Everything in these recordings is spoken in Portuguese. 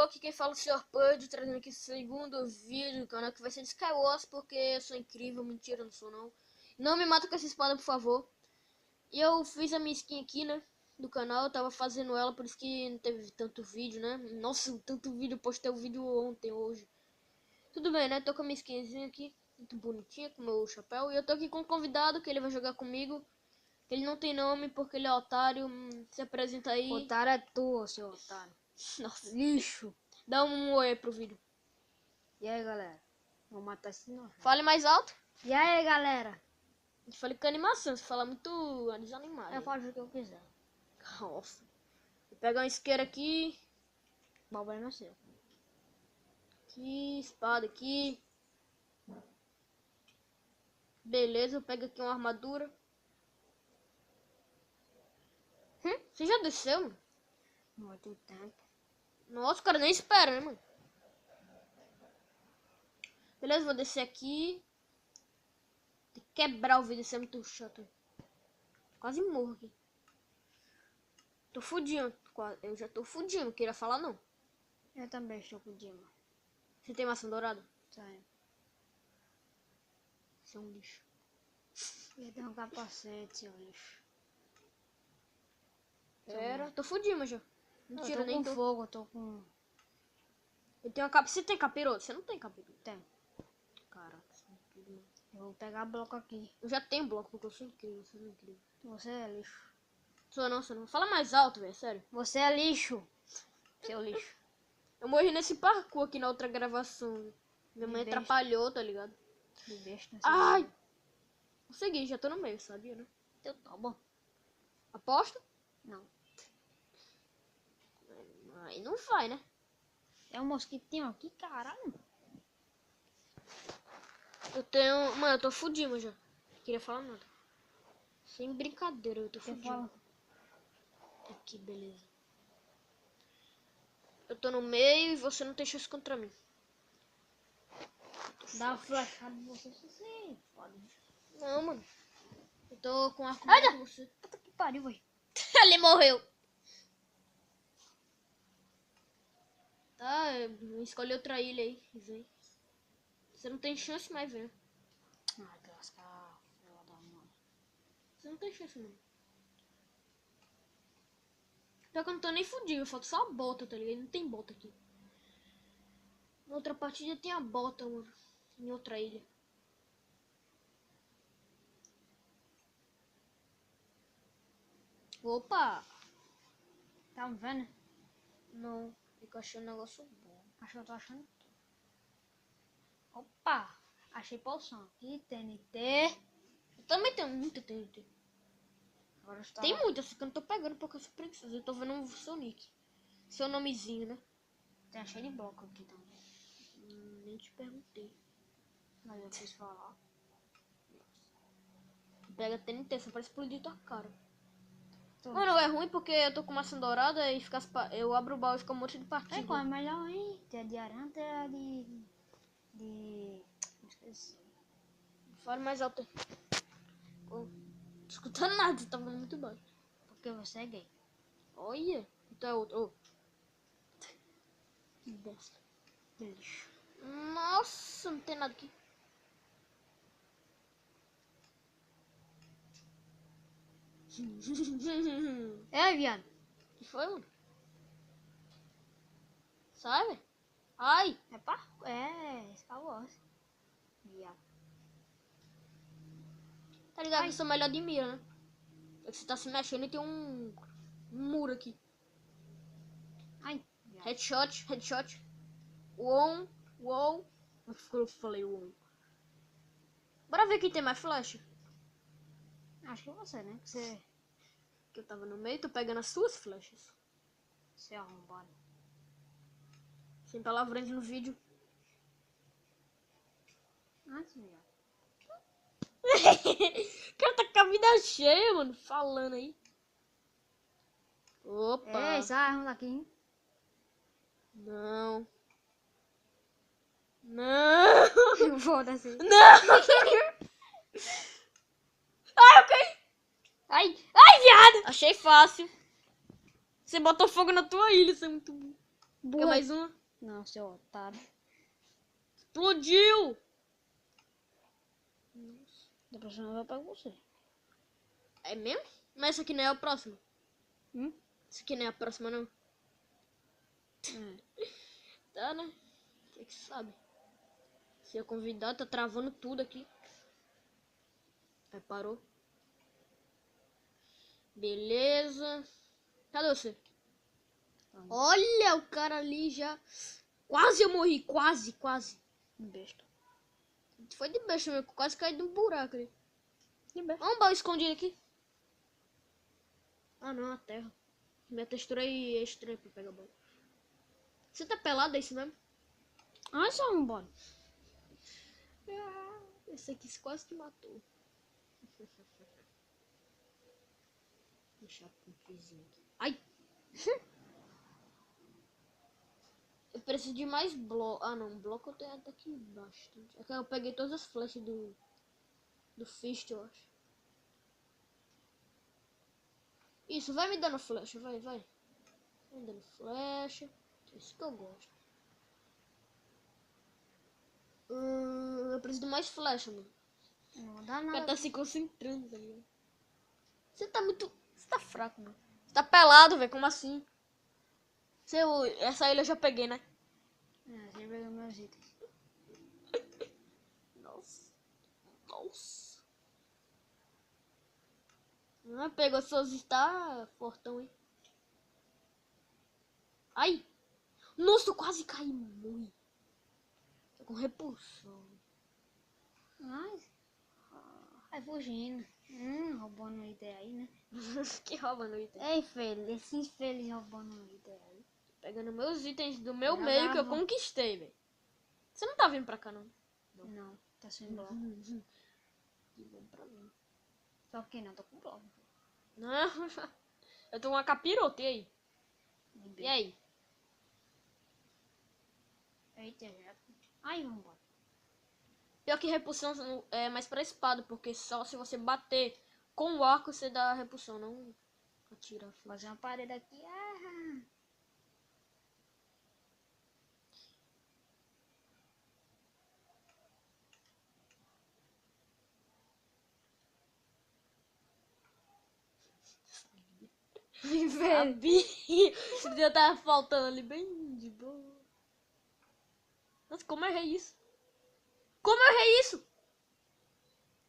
aqui quem fala é o Sr. Pud, trazendo aqui o segundo vídeo do canal que vai ser de Skywars, porque eu sou incrível, mentira, não sou não. Não me mata com essa espada, por favor. E eu fiz a minha skin aqui, né, do canal, eu tava fazendo ela, por isso que não teve tanto vídeo, né. Nossa, tanto vídeo, eu postei o vídeo ontem, hoje. Tudo bem, né, tô com a minha skinzinha aqui, muito bonitinha, com o meu chapéu. E eu tô aqui com um convidado, que ele vai jogar comigo. Ele não tem nome, porque ele é otário, se apresenta aí. Otário é tu, seu otário. Nossa, Lixo. dá um oi pro vídeo. E aí, galera? Vou matar esse nojento. Fale mais alto. E aí, galera? Eu falei com animação, você fala muito desanimado. Eu faço o que eu quiser. Nossa. Vou pegar um isqueiro aqui. O problema é seu. Aqui, espada aqui. Beleza, eu pego aqui uma armadura. Você já desceu, mano? Muito tempo. Nossa, o cara nem espera, né, mano? Beleza, vou descer aqui. Tem que quebrar o vidro, isso é muito chato. Quase morro aqui. Tô fudindo. Eu já tô fudindo, não queria falar não. Eu também estou com o Dima. Você tem maçã dourada? Tenho. Você é um lixo. Eu tenho um capacete, seu lixo. Pera, tô fudindo já. Mentira, eu tô nem com tô. fogo, eu tô com... Eu tenho uma capa. Você tem capiroto? Você não tem capiroto. Tenho. Caraca, você é incrível. Eu vou pegar bloco aqui. Eu já tenho bloco, porque eu sou incrível, você é incrível. Você é lixo. Sou não, sou não. Fala mais alto, velho, sério. Você é lixo. Seu lixo. Eu morri nesse parkour aqui na outra gravação. Véio. Minha mãe besta. atrapalhou, tá ligado? De besta. Ai! Consegui, já tô no meio, sabia, né? Eu tô bom. Aposta? Não. Aí não vai, né? É um mosquitinho aqui, caralho. Eu tenho... Mano, eu tô fudido já. Não queria falar nada. Sem brincadeira, eu tô fudido. Aqui, beleza. Eu tô no meio e você não tem chance contra mim. Dá uma flechada em você, sim. Pode. Não, mano. Eu tô com arco Olha! com você. Puta que pariu, velho. Ele morreu. Tá, escolhe outra ilha aí. Vem. Você não tem chance mais, velho. Ai, que lascar. Você não tem chance, não. Pior que eu não tô nem fudido, falta só a bota, tá ligado? Não tem bota aqui. Na outra partida tem a bota, mano. Em outra ilha. Opa! Tá me vendo? Não, fico achando um negócio bom. Acho que eu tô achando tudo. Opa! Achei poção aqui, TNT. Eu também tenho muita TNT. Agora está... Tem muita, só que eu não tô pegando porque eu sou preguiçoso. Eu tô vendo o seu nick. Seu nomezinho, né? Tem cheio de bloco aqui também. Nem te perguntei. Mas eu quis falar. Pega TNT, só pra explodir tua cara. Tô. Mano, é ruim porque eu tô com maçã dourada e fica eu abro o baú e fica um monte de É partida. qual é melhor, hein? Tem a de aranha, tem a de... Esqueci. Fala mais alto aí. Pô, não tô escutando nada, você tá falando muito baixo. Porque você é gay. Olha, então é outro. Oh. Que bosta. Que lixo. Nossa, não tem nada aqui. É, viado. Que foi, mano? Sai, velho. Ai. É pá? É, Skywars. Viado. Tá ligado que eu sou melhor de mira, né? É que você tá se mexendo e tem um muro aqui. Ai, viado. Headshot, headshot. Uou, uou. Eu falei uou. Bora ver quem tem mais flash. Acho que você, né? Que você... Que eu tava no meio, tô pegando as suas flechas. Você é arrombado. Sem palavrões no vídeo. Antes, viado. O cara tá com a vida cheia, mano. Falando aí. Opa. Ei, sai arma daqui, hein? Não. Não. Foda-se. Não. Ai, eu caí. Ai, ai, viado! Achei fácil. Você botou fogo na tua ilha, isso é muito bom. Quer mais uma? Não, seu otário. Explodiu! Da próxima vez eu pego você. É mesmo? Mas essa aqui não é a próxima. Hum? Essa aqui não é a próxima, não. É. Tá, né? Você que sabe. Se eu convidar, tá travando tudo aqui. Aí parou. Beleza. Cadê você? Olha o cara ali já. Quase eu morri. Quase. Besta. Foi de besta mesmo. Quase caí de um buraco ali. Que besta. Olha um baú escondido aqui. Ah não, a terra. Minha textura aí é estranha pra pegar baú. Você tá pelado, é isso mesmo? Ah, só um bode. Esse aqui quase te matou. Deixa um frisinho aqui. Ai! Eu preciso de mais bloco. Ah não, bloco eu tenho até aqui embaixo. É que eu peguei todas as flechas do Fist, eu acho. Isso, vai me dando flecha, vai. Vai me dando flecha. É isso que eu gosto. Eu preciso de mais flecha, mano. Não dá O cara nada. tá se concentrando, tá ligado? Você tá muito... Você tá fraco, mano. Você tá pelado, velho. Como assim? Essa ilha eu já peguei, né? É, você pegou meus itens. Nossa. Ah, pegou seus está fortão, hein? Ai. Nossa, eu quase caí muito. Tô com repulsão. Mas... Vai fugindo. Roubando item aí, né? Que rouba no item. É infeliz. Esse infeliz roubando item aí. Pegando meus itens do meu Já meio que eu dava. conquistei, velho. Você não tá vindo pra cá, não? Não, tá sem bloco. Que bom pra mim. Só que não, tô com bloco. Não. Eu tô com uma capiroto, e aí? E aí? Eita, já. Aí, vambora. Pior que repulsão é mais pra espada, porque só se você bater com o arco você dá repulsão, não atira. Fazer uma parede aqui. Sabia! Eu tava faltando ali bem de boa. Nossa, como eu errei isso? Como eu errei isso?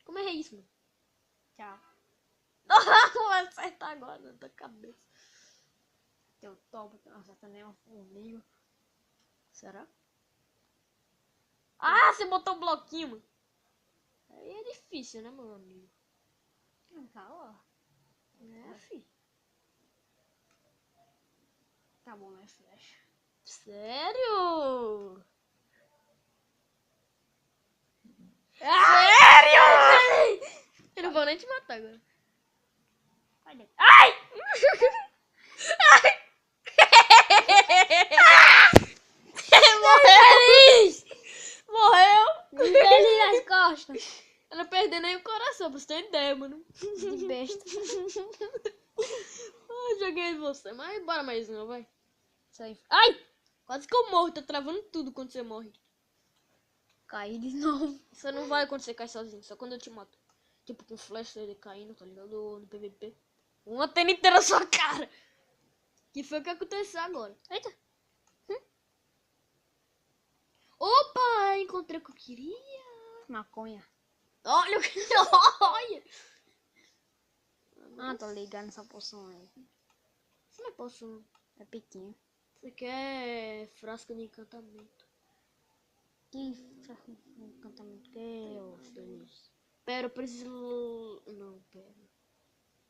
Como eu errei isso, mano? Tchau. Não vai acertar agora na tua cabeça. Teu topo, não acerta nem uma formiga. Será? Ah, você botou um bloquinho, mano. Aí é difícil, né, meu amigo? Calma. É, fi. Tá bom, minha flecha. Sério? Sério? Eu não vou nem te matar agora. Olha. Ai! Morreu! Morreu! Ele nas costas. Eu não perdi nem o coração, pra você ter ideia, mano. De besta. Eu joguei em você, mas bora mais uma, vai. Isso aí. Ai! Quase que eu morro, tá travando tudo quando você morre. Caí de novo. Isso não vai acontecer cair sozinho, só quando eu te mato. Tipo com flash ele caindo, tá ligado? No PVP. Uma TNT na sua cara! Que foi o que aconteceu agora. Eita. Opa! Encontrei o que eu queria. Maconha. Olha o que... Olha! Ah, tô ligado nessa poção aí. Você não posso... É pequeno. Você quer frasco de encantamento. Que encantamento que é, ô feliz? Pera, eu preciso... Não, pera.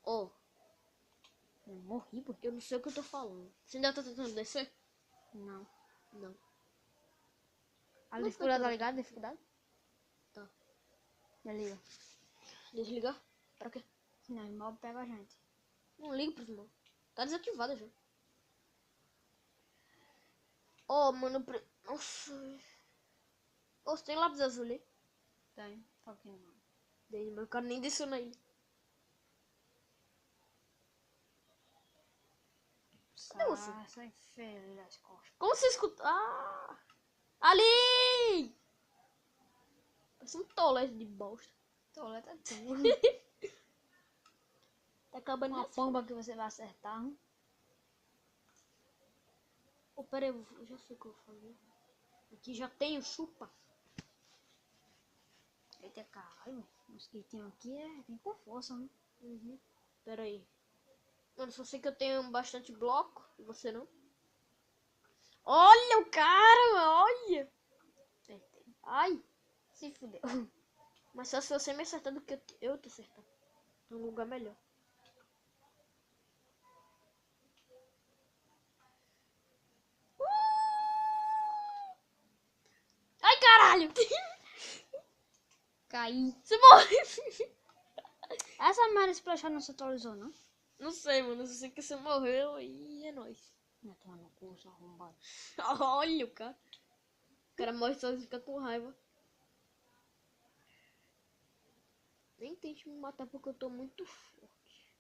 Ó, Eu morri, pô. eu não sei o que eu tô falando. Você ainda tá tentando descer? Não. Não. A Não dificuldade, foi tá ligado? Dificuldade? Tá. Desliga. Desligar? Pra quê? Senão o mob pega a gente. Não ligo pros irmãos. Tá desativada já. Ó, mano, nossa. Ô, você tem lápis azul ali? Tem. Só que não. Daí, meu cara nem desceu na ilha. Cadê você? Sai feio das costas. Como você escuta? Ah! Ali! Parece um tolete de bosta. Toleta é tu. Tá acabando Uma nessa. pomba que você vai acertar. Oh, pera aí, eu já sei o que eu vou fazer. Aqui já tem o chupa. Eita caralho, o mosquitinho aqui vem com força, né? Uhum. Pera aí. Mano, só sei que eu tenho bastante bloco e você não. Olha o cara, olha! Acertei. Ai! Se fudeu. Mas só se você me acertar do que eu te acertar. Num lugar melhor. Ai, caralho! Caí. Você morreu! Essa merda splashar não se atualizou, não? Não sei, mano. Eu só sei que você morreu e é nóis. Não é tomar no cu, seu arrombado. Olha o cara. O cara morre só e fica com raiva. Nem tente me matar porque eu tô muito forte.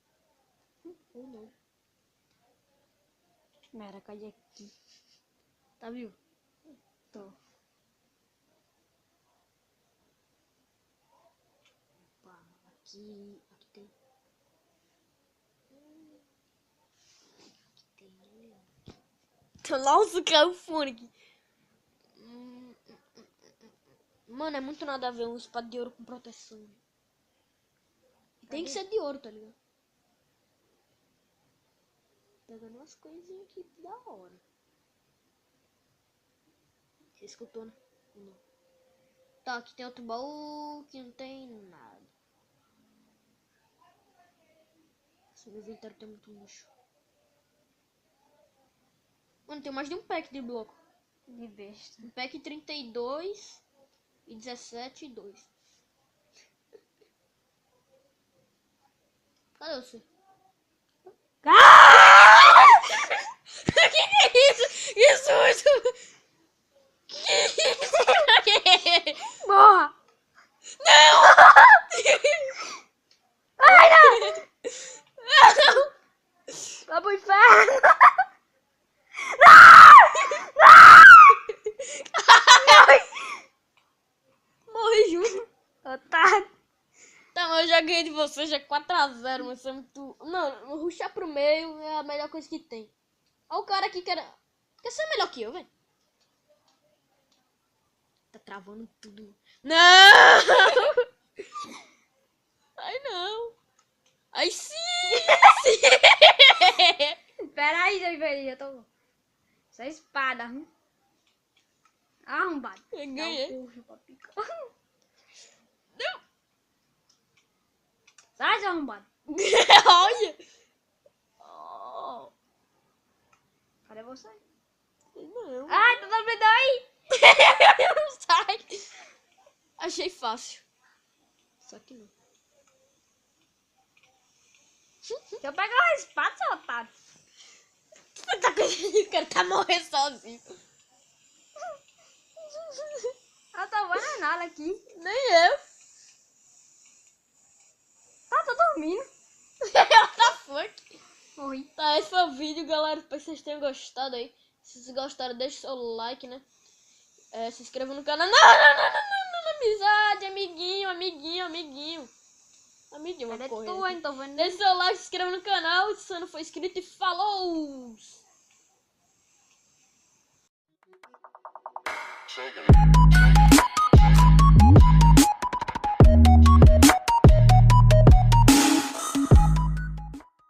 Ou não. Merda, caí aqui. Tá vivo? Tô. Opa, aqui tem. Aqui tem. Nossa, caiu o fone aqui. Mano, é muito nada a ver um espada de ouro com proteção. E tem que ser de ouro, tá ligado? Pegando umas coisinhas aqui da hora. Você escutou, né? Ou não? Tá, aqui tem outro baú que não tem nada. Esse meu inventário tem muito lixo. Mano, tem mais de um pack de bloco. De besta. Um pack 32 e 17 e 2. Cadê você? Que é isso? Que susto! Que isso? Morra! Não! Ai, não! Não! Vai pro inferno! Morri junto. Otário! Tá, mas eu já ganhei de você, já 4-0, mas você é muito... Não, rushar pro meio é a melhor coisa que tem. Olha o cara aqui que era... Quer ser melhor que eu, velho? Tá travando tudo. Não! Ai, não. Ai, sim! Sim! Pera aí, seu infeliz, eu tô... Essa espada, arrombado. Eu Dá ganhei. um puxo pra picar. Não! Sai, seu arrombado. Olha! Oh. Cadê você? Não. Ai, tá dando medo aí! Sai! Achei fácil. Só que não. Deixa eu pegar uma espada, seu otário. Você tá com... O cara tá morrendo sozinho. Eu tô bananada aqui. Nem eu. Tá, tô dormindo. What the fuck? Morri. Tá, esse foi o vídeo, galera. Espero que vocês tenham gostado aí. Se vocês gostaram, deixa o seu like, né? Se inscreva no canal. Não, amizade, amiguinho. Amiguinho, uma Cadê corrida. tu, hein? Tô vendo. Deixa o seu like, se inscreva no canal. Se você não for inscrito, e falou! Take it.